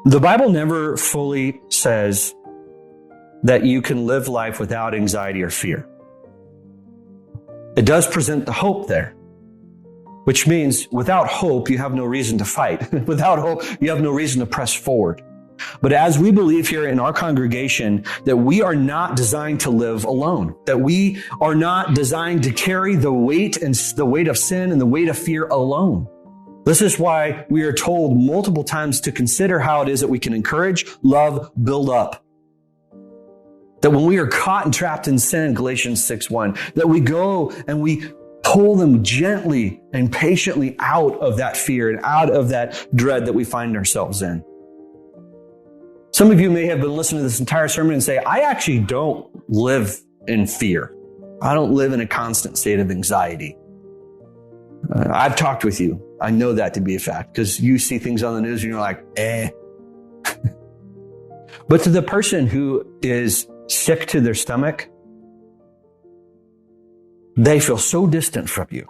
The Bible never fully says that you can live life without anxiety or fear. It does present the hope there, which means without hope, you have no reason to fight. Without hope, you have no reason to press forward. But as we believe here in our congregation that we are not designed to live alone, that we are not designed to carry the weight of sin and the weight of fear alone. This is why we are told multiple times to consider how it is that we can encourage, love, build up. That when we are caught and trapped in sin, Galatians 6:1, that we go and we pull them gently and patiently out of that fear and out of that dread that we find ourselves in. Some of you may have been listening to this entire sermon and say, I actually don't live in fear. I don't live in a constant state of anxiety. I've talked with you. I know that to be a fact because you see things on the news and you're like, But to the person who is sick to their stomach, they feel so distant from you.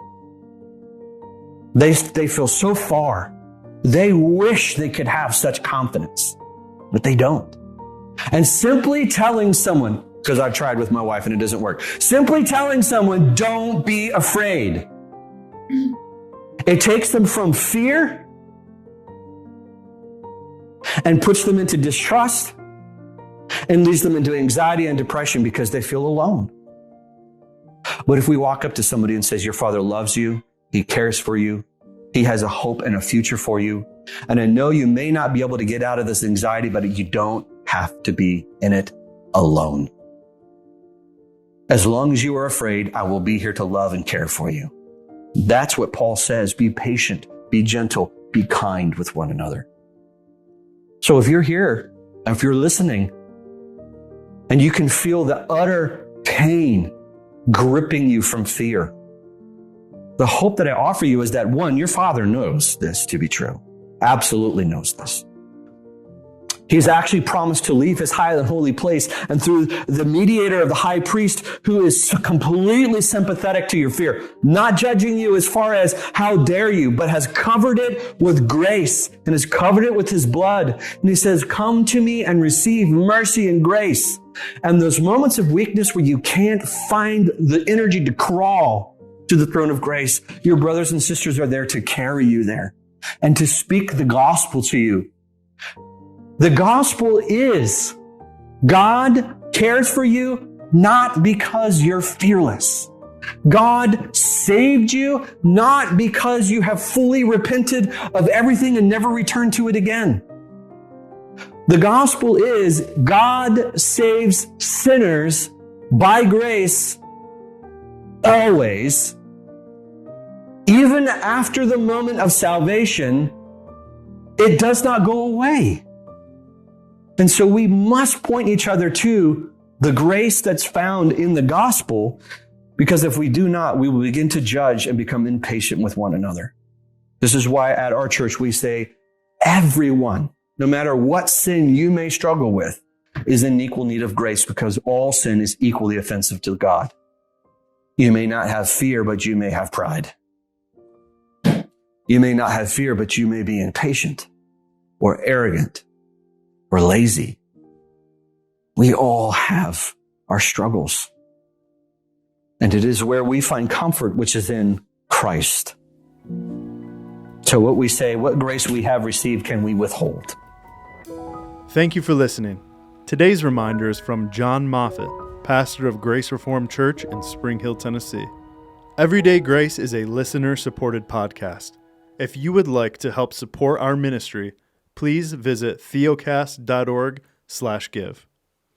They feel so far. They wish they could have such confidence, but they don't. And simply telling someone, because I've tried with my wife and it doesn't work, simply telling someone, don't be afraid. It takes them from fear and puts them into distrust and leads them into anxiety and depression because they feel alone. But if we walk up to somebody and says, your Father loves you, He cares for you, He has a hope and a future for you, and I know you may not be able to get out of this anxiety, but you don't have to be in it alone. As long as you are afraid, I will be here to love and care for you. That's what Paul says. Be patient, be gentle, be kind with one another. So if you're here, if you're listening, and you can feel the utter pain gripping you from fear, the hope that I offer you is that, one, your Father knows this to be true. Absolutely knows this. He's actually promised to leave His high and holy place, and through the mediator of the high priest, who is completely sympathetic to your fear, not judging you as far as how dare you, but has covered it with grace and has covered it with His blood. And He says, come to me and receive mercy and grace. And those moments of weakness where you can't find the energy to crawl to the throne of grace, your brothers and sisters are there to carry you there and to speak the gospel to you. The gospel is God cares for you not because you're fearless. God saved you not because you have fully repented of everything and never returned to it again. The gospel is God saves sinners by grace always. Even after the moment of salvation, it does not go away. And so we must point each other to the grace that's found in the gospel, because if we do not, we will begin to judge and become impatient with one another. This is why at our church we say everyone, no matter what sin you may struggle with, is in equal need of grace, because all sin is equally offensive to God. You may not have fear, but you may have pride. You may not have fear, but you may be impatient or arrogant or lazy. We all have our struggles. And it is where we find comfort, which is in Christ. So what we say, what grace we have received, can we withhold? Thank you for listening. Today's reminder is from John Moffitt, pastor of Grace Reformed Church in Spring Hill, Tennessee. Everyday Grace is a listener-supported podcast. If you would like to help support our ministry, please visit theocast.org/give.